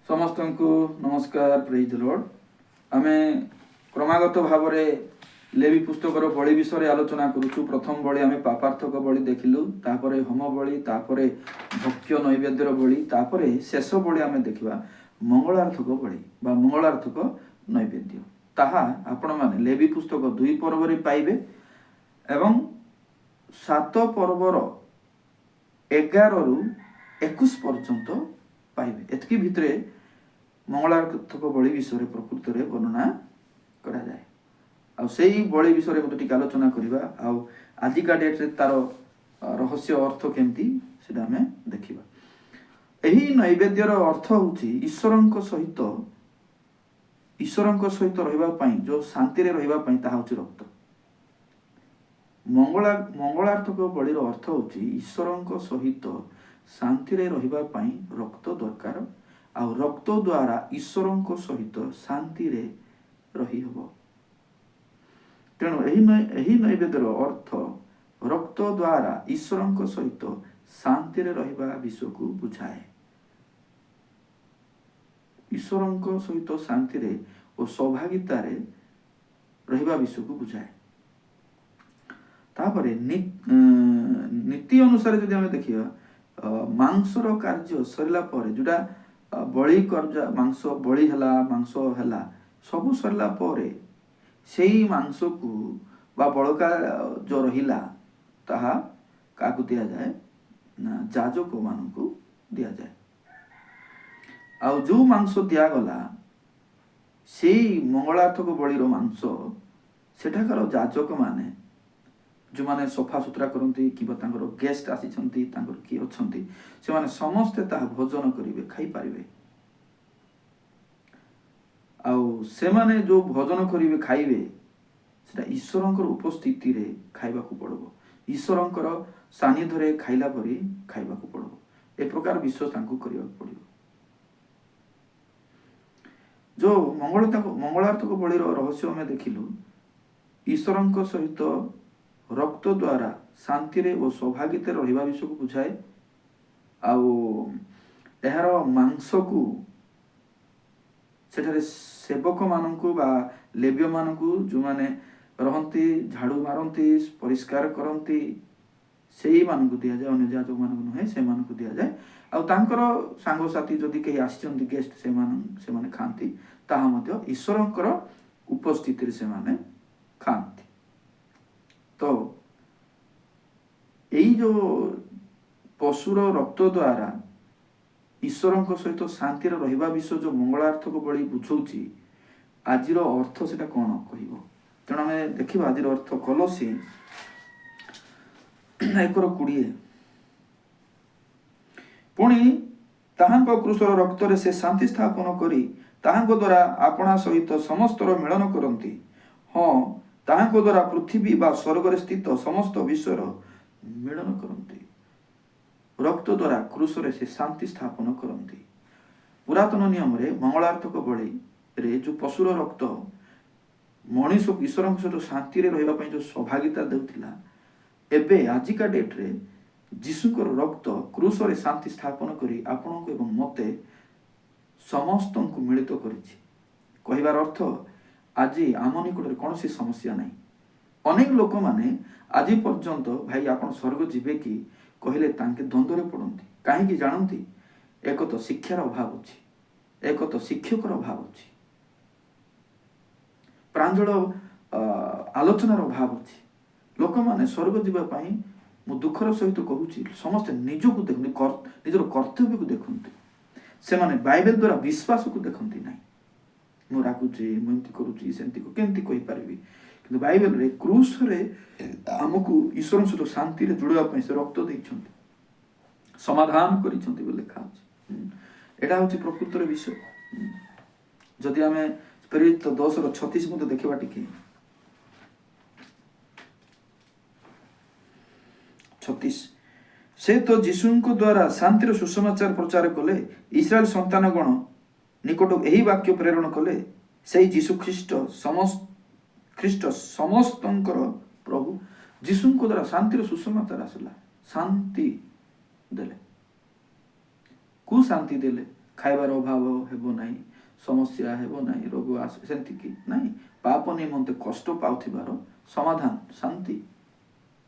समस्त को नमस्कार। Praise the Lord. आमे क्रमागत भाव लेवी पुस्तकर बलि विषय आलोचना करुचु। प्रथम बलि आमे पापार्थक बलि देखिलु, तापरे होम बलि, तापरे भक्ष्य नैवेद्यर बलि, तापरे शेष बलि आमे देखिबा मंगलार्थक बलि बा मंगलार्थक नैवेद्य। ताहा आपण माने लेवी पुस्तक 2 पर्व रे पाइबे एवं 7 पर्वर 11 रु 21 पर्यंत पाइबे। एतकी भितरे मंगलार्थक बलि विषय प्रकृत रे वर्णना करा जाए। आ सेही बलि विषय गोटे टिक आलोचना करिबा। आ आजिका डेट रे तार रहस्य अर्थ केमती सेटा हमें देखिबा। एही नैवेद्यर अर्थ होची ईश्वरंक सहित रहिबा पई जो शांति रे रहिबा पई ताहा होची रक्त। मंगलार्थक बलिर अर्थ होची ईश्वरंक सहित शांति रे रहिबा पई रक्त दरकार। आ रक्त द्वारा ईश्वरंक सहित शांति रे रही हबो। तेणु एही नैवेद्यर अर्थ रक्त द्वारा ईश्वरंक सहित शांति रे रहिबा विषय को बुझाए। ईश्वरंक सहित शांति रे और सौभाग्यता रे रहिबा विषय को बुझाए। तापरे नीति अनुसार जदि हमें देखिबा मांसर कार्य सरला पर जोटा बलि कर्जा मांस बलि हला मांस हला सब सरला पर सेही मांस को बा बड़का जो रहिला ताहा काकु दिया जाए ना जाजक मान को दिया जाए। आ जो मांस दिया गला सेही मंगलार्थक बलिर मांस सेठाकार जाजक माने जो माने सफा सुतरा करती कि गेस्ट आसी किए अच्छी से माने समस्ते ता भोजन करेंगे खाई पारे। आउ से माने जो भोजन करेंगे खाइबे सेटा ईश्वरंकर उपस्थिति रे खाइबा को पड़ो। ईश्वरंकर सानिध्य रे खाइला परी खाइबा को पड़ो। ए प्रकार विश्वास तांको करिया पड़ियो। जो मंगलार्थक बलिर रहस्य में देखिलु ईश्वरंक सहित रक्त द्वारा शांति रे और सौभाग्यता रहिबा विषय को बुझाए। आउ एहार मांस को सेठारे सेवक मानकु बा लेव्य मानकु जो माने रहंती झाड़ू मारंती परिष्कार करंती सेही मानकु दिया जाए। अन्य जाजक मानकु नहे से मानकु दिया जाए। आउ तांकर सांग साथी जदि केही आछंती गेस्ट से माने खांती ताहा मध्य ईश्वरंकर उपस्थिति रे से माने खांती। तो यही जो पशुर रक्त द्वारा ईश्वरंक सहित शांति रहिबा विषय जो मंगलार्थक बलि बुझौछि आजिर अर्थ सेटा कोन कहिबो। तेणु आमे देखिबा आजिर अर्थ कलसी 1:20 पुणी ताहांक क्रूसर रक्त रे से शांति स्थापन करी ताहांक द्वारा आपणा सहित समस्तर मिलन करंती। हाँ ताहांक द्वारा पृथ्वी बा स्वर्ग रे स्थित समस्त विश्वर मिलन करंती। रक्त द्वारा क्रूस रे से शांति स्थापन करंती। पुरातन नियम रे मंगलार्थक बलि रे जो पशुर रक्त मनीष ईश्वर सहित शांति रे रहिबा पई जो सौभाग्यता देउथिला एबे आजिका डेट रे जीशुकर रक्त क्रूस रे शांति स्थापन करी आपन को एवं मते समस्त को मिलित करिछि। कहिबार अर्थ आज आम निकट कौन सी समस्या नहीं। अनेक लोक माने आज पर्यंत भाई आपन स्वर्ग जीवे कि कहले तांके द्वंद्व पड़ती कहीं जानती। एक तो शिक्षार अभाव अच्छी, एक तो शिक्षकर अभाव अच्छी, प्रांजल आलोचनार अभाव अच्छी। लोक माने स्वर्ग जीवा पाई मु दुखर सहित कहूची समस्ते निजको देखते निजर कर्तव्य को देखते से माने बाइबल द्वारा विश्वास को देखती ना। मु रागुची मुझे करुची सेमती को केमती कहि पारबी किंतु बाइबल रे क्रूस रे हमकु ईश्वर सहित शांति रे जुड़वा पई से रक्त दैछंती समाधान करिछंती बोले लिखा अछि। एटा होछि प्रकृत रे विषय। जदि हमें स्पिरिट 10:36 मते देखिबा टिके 36 से तो जीशुंको द्वारा शांतिर सुसमाचार प्रचार कले इस्राएल संतान गण निकट एही वाक्य प्रेरण कले से जीशु ख्रीष्ट समस्तंकर प्रभु। जीशुंको द्वारा शांतिर सुसमाचार आसला। शांति देले को शांति देले ଖାଇବାର ଅଭାବ ହେବ ନାହିଁ, ସମସ୍ୟା ହେବ ନାହିଁ, ରୋଗ ସେମିତି କି ନାହିଁ। ପାପ ନିମନ୍ତେ କଷ୍ଟ ପାଉଥିବାର ସମାଧାନ, ଶାନ୍ତି।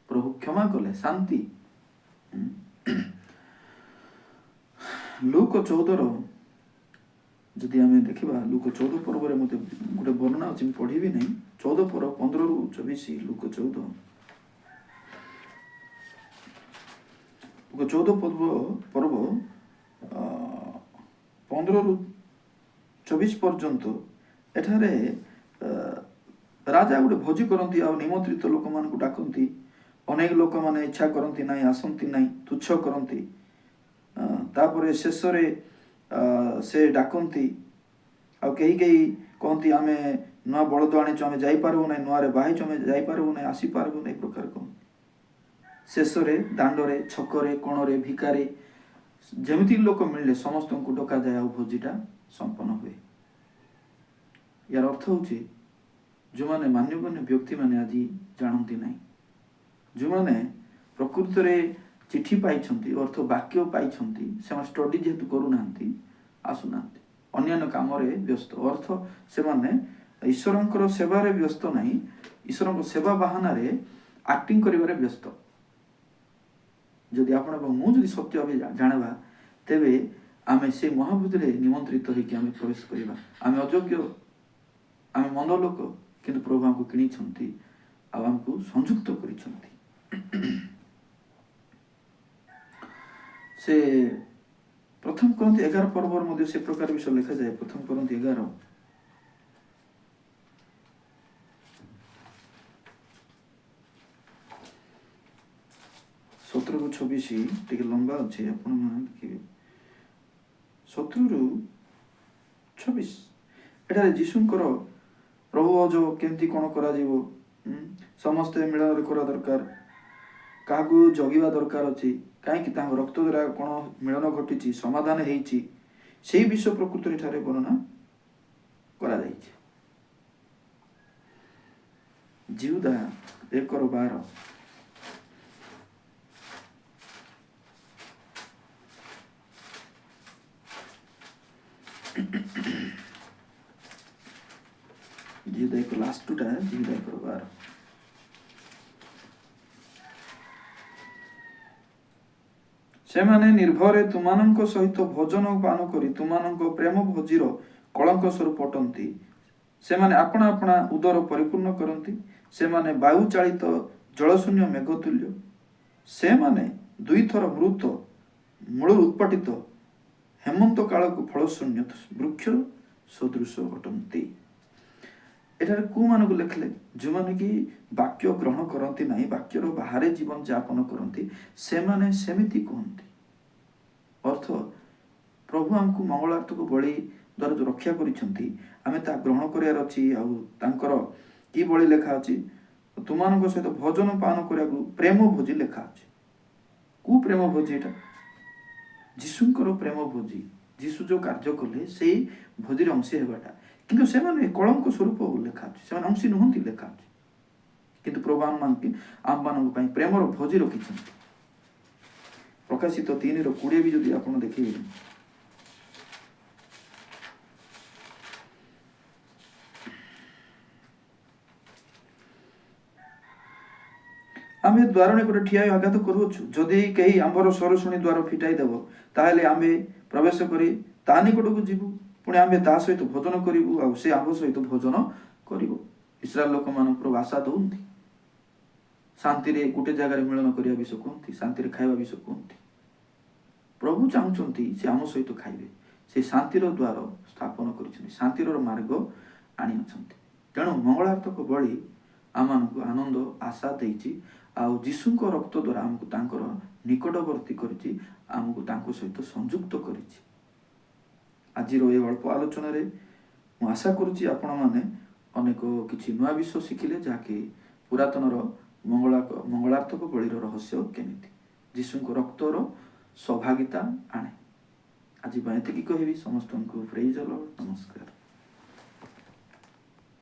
ପ୍ରଭୁ କ୍ଷମା କଲେ, ଶାନ୍ତି। ଲୁକ 14ର ଯଦି ଆମେ ଦେଖିବା, ଲୁକ 14 ପର୍ବରେ ମୋତେ ଗୋଟେ ବର୍ଣ୍ଣନା ଅଛି, ମୁଁ ପଢ଼ିବି ନାହିଁ। 14 ପର 15ରୁ 24, ଲୁକ 14 ପର୍ବ 15ରୁ 24 ପର୍ଯ୍ୟନ୍ତ ଏଠାରେ ରାଜା ଗୋଟେ ଭୋଜି କରନ୍ତି ଆଉ ନିମନ୍ତ୍ରିତ ଲୋକମାନଙ୍କୁ ଡାକନ୍ତି। ଅନେକ ଲୋକମାନେ ଇଚ୍ଛା କରନ୍ତି ନାହିଁ, ଆସନ୍ତି ନାହିଁ, ତୁଚ୍ଛ କରନ୍ତି। ତାପରେ ଶେଷରେ ସେ ଡାକନ୍ତି, ଆଉ କେହି କେହି କହନ୍ତି ଆମେ ନୂଆ ବଳଦ ଆଣିଛୁ, ଆମେ ଯାଇପାରିବୁ ନାହିଁ, ନୂଆରେ ବାହାଇଛୁ, ଆମେ ଯାଇପାରିବୁ ନାହିଁ, ଆସିପାରିବୁ ନାହିଁ, ପ୍ରକାର କହନ୍ତି। ଶେଷରେ ଦାଣ୍ଡରେ, ଛକରେ, କୋଣରେ, ଭିକାରେ ଯେମିତି ଲୋକ ମିଳିଲେ ସମସ୍ତଙ୍କୁ ଡକାଯାଏ ଆଉ ଭୋଜିଟା ସମ୍ପନ୍ନ ହୁଏ। ୟାର ଅର୍ଥ ହେଉଛି, ଯେଉଁମାନେ ମାନ୍ୟଗଣ୍ୟ ବ୍ୟକ୍ତିମାନେ ଆଜି ଜାଣନ୍ତି ନାହିଁ, ଯେଉଁମାନେ ପ୍ରକୃତରେ ଚିଠି ପାଇଛନ୍ତି, ଅର୍ଥ ବାକ୍ୟ ପାଇଛନ୍ତି, ସେମାନେ ଷ୍ଟଡି ଯେହେତୁ କରୁନାହାନ୍ତି, ଆସୁନାହାନ୍ତି, ଅନ୍ୟାନ୍ୟ କାମରେ ବ୍ୟସ୍ତ। ଅର୍ଥ ସେମାନେ ଈଶ୍ୱରଙ୍କର ସେବାରେ ବ୍ୟସ୍ତ ନାହିଁ, ଈଶ୍ୱରଙ୍କ ସେବା ବାହାନାରେ ଆକ୍ଟିଂ କରିବାରେ ବ୍ୟସ୍ତ। ଯଦି ଆପଣ ଏବଂ ମୁଁ ଯଦି ସତ୍ୟ ଜାଣିବା, ତେବେ ଆମେ ସେ ମହାଭୋଜିରେ ନିମନ୍ତ୍ରିତ ହେଇକି ଆମେ ପ୍ରବେଶ କରିବା। ଆମେ ଅଯୋଗ୍ୟ, ଆମେ ମନ୍ଦ ଲୋକ, କିନ୍ତୁ ପ୍ରଭୁ ଆମକୁ କିଣିଛନ୍ତି ଆଉ ଆମକୁ ସଂଯୁକ୍ତ କରିଛନ୍ତି। ସେ ପ୍ରଥମ କରନ୍ତି 11 ପର୍ବର ମଧ୍ୟ ସେ ପ୍ରକାର ବିଷୟ ଲେଖାଯାଏ। ପ୍ରଥମ କରନ୍ତି 11 17ରୁ 26 ଟିକେ ଲମ୍ବା ଅଛି, ଆପଣମାନେ ଦେଖିବେ। 17ରୁ 26 ଏଠାରେ ଯୀଶୁଙ୍କର ପ୍ରଭୁ ଯୋଉ କେମିତି କ'ଣ କରାଯିବ, ସମସ୍ତେ ମିଳନରେ କରିବା ଦରକାର, କାହାକୁ ଜଗିବା ଦରକାର ଅଛି, କାହିଁକି ତାଙ୍କ ରକ୍ତ ଦ୍ୱାରା କ'ଣ ମିଳନ ଘଟିଛି, ସମାଧାନ ହେଇଛି, ସେଇ ବିଷୟ ପ୍ରକୃତରେ ଏଠାରେ ବର୍ଣ୍ଣନା କରାଯାଇଛି। ଜିହୁଦା 1:12 ଜିହୁଦା 1 ଲାଷ୍ଟଟା ଜିହୁଦା 1:12 ସେମାନେ ନିର୍ଭୟରେ ତୁମାନଙ୍କ ସହିତ ଭୋଜନ ପାନ କରି ତୁମାନଙ୍କ ପ୍ରେମ ଭୋଜିର କଳଙ୍କ ସ୍ୱରୂପ ଅଟନ୍ତି। ସେମାନେ ଆପଣା ଆପଣା ଉଦର ପରିପୂର୍ଣ୍ଣ କରନ୍ତି। ସେମାନେ ବାୟୁ ଚାଳିତ ଜଳଶୂନ୍ୟ ମେଘ ତୁଲ୍ୟ। ସେମାନେ ଦୁଇଥର ମୃତ ମୂଳରୁ ଉତ୍ପାଟିତ ହେମନ୍ତ କାଳକୁ ଫଳଶୂନ୍ୟ ବୃକ୍ଷ ସଦୃଶ ଅଟନ୍ତି। ଏଠାରେ କୋଉମାନଙ୍କୁ ଲେଖିଲେ? ଯେଉଁମାନେ କି ବାକ୍ୟ ଗ୍ରହଣ କରନ୍ତି ନାହିଁ, ବାକ୍ୟର ବାହାରେ ଜୀବନ ଯାପନ କରନ୍ତି, ସେମାନେ ସେମିତି କୁହନ୍ତି। ଅର୍ଥ, ପ୍ରଭୁ ଆମକୁ ମଙ୍ଗଳାର୍ଥକ ବଳି ଦ୍ୱାରା ଯେଉଁ ରକ୍ଷା କରିଛନ୍ତି, ଆମେ ତାହା ଗ୍ରହଣ କରିବାର ଅଛି। ଆଉ ତାଙ୍କର କି ବଳି ଲେଖା ଅଛି? ତୁମାନଙ୍କ ସହିତ ଭୋଜନ ପାନ କରିବାକୁ ପ୍ରେମ ଭୋଜି ଲେଖା ଅଛି। କୋଉ ପ୍ରେମ ଭୋଜି ଏଟା? ଯୀଶୁଙ୍କର ପ୍ରେମ ଭୋଜି। ଯୀଶୁ ଯେଉଁ କାର୍ଯ୍ୟ କଲେ ସେଇ ଭୋଜିରେ ଅଂଶୀ ହେବାଟା। କିନ୍ତୁ ସେମାନେ କଳଙ୍କ ସ୍ୱରୂପ ଲେଖା ଅଛି, ସେମାନେ ଅଂଶୀ ନୁହନ୍ତି ଲେଖା ଅଛି। କିନ୍ତୁ ପ୍ରଭୁ ଆମମାନଙ୍କ ପାଇଁ ପ୍ରେମର ଭୋଜି ରଖିଛନ୍ତି। ପ୍ରକାଶିତ 3:20 ବି ଯଦି ଆପଣ ଦେଖିବେ, ଆମେ ଦ୍ୱାର ନିକଟ ଠିଆ ହୋଇ ଆଘାତ କରୁଅଛୁ, ଯଦି କେହି ଆମ୍ଭର ସ୍ୱର ଶୁଣି ଦ୍ୱାର ଫିଟାଇ ଦେବ, ତାହେଲେ ଆମେ ପ୍ରବେଶ କରି ତା ନିକଟକୁ ଯିବୁ, ପୁଣି ଆମେ ତା ସହିତ ଭୋଜନ କରିବୁ ଆଉ ସେ ଆମ୍ଭ ସହିତ ଭୋଜନ କରିବ। ଇସ୍ରାଏଲ ଲୋକମାନଙ୍କର ଆଶା ଦଉନ୍ତି, ଶାନ୍ତିରେ ଗୋଟେ ଜାଗାରେ ମିଳନ କରିବା ବିଷୟ କୁହନ୍ତି, ଶାନ୍ତିରେ ଖାଇବା ବିଷୟ କୁହନ୍ତି। ପ୍ରଭୁ ଚାହୁଁଛନ୍ତି ସେ ଆମ ସହିତ ଖାଇବେ। ସେ ଶାନ୍ତିର ଦ୍ୱାର ସ୍ଥାପନ କରିଛନ୍ତି, ଶାନ୍ତିର ମାର୍ଗ ଆଣିଅଛନ୍ତି। ତେଣୁ ମଙ୍ଗଳାର୍ଥକ ବଳି ଆମମାନଙ୍କୁ ଆନନ୍ଦ ଆଶା ଦେଇଛି, ଆଉ ଯୀଶୁଙ୍କ ରକ୍ତ ଦ୍ୱାରା ଆମକୁ ତାଙ୍କର ନିକଟବର୍ତ୍ତୀ କରିଛି, ଆମକୁ ତାଙ୍କ ସହିତ ସଂଯୁକ୍ତ କରିଛି। ଆଜିର ଏ ଅଳ୍ପ ଆଲୋଚନାରେ ମୁଁ ଆଶା କରୁଛି ଆପଣମାନେ ଅନେକ କିଛି ନୂଆ ବିଷୟ ଶିଖିଲେ, ଯାହାକି ପୁରାତନର ମଙ୍ଗଳାର୍ଥକ ବଳିର ରହସ୍ୟ କେମିତି ଯୀଶୁଙ୍କ ରକ୍ତର ସୌଭାଗିତା ଆଣେ। ଆଜି ପାଇଁ ଏତିକି କହିବି। ସମସ୍ତଙ୍କୁ ପ୍ରେଜ୍ ଦ ଲର୍ଡ। ନମସ୍କାର।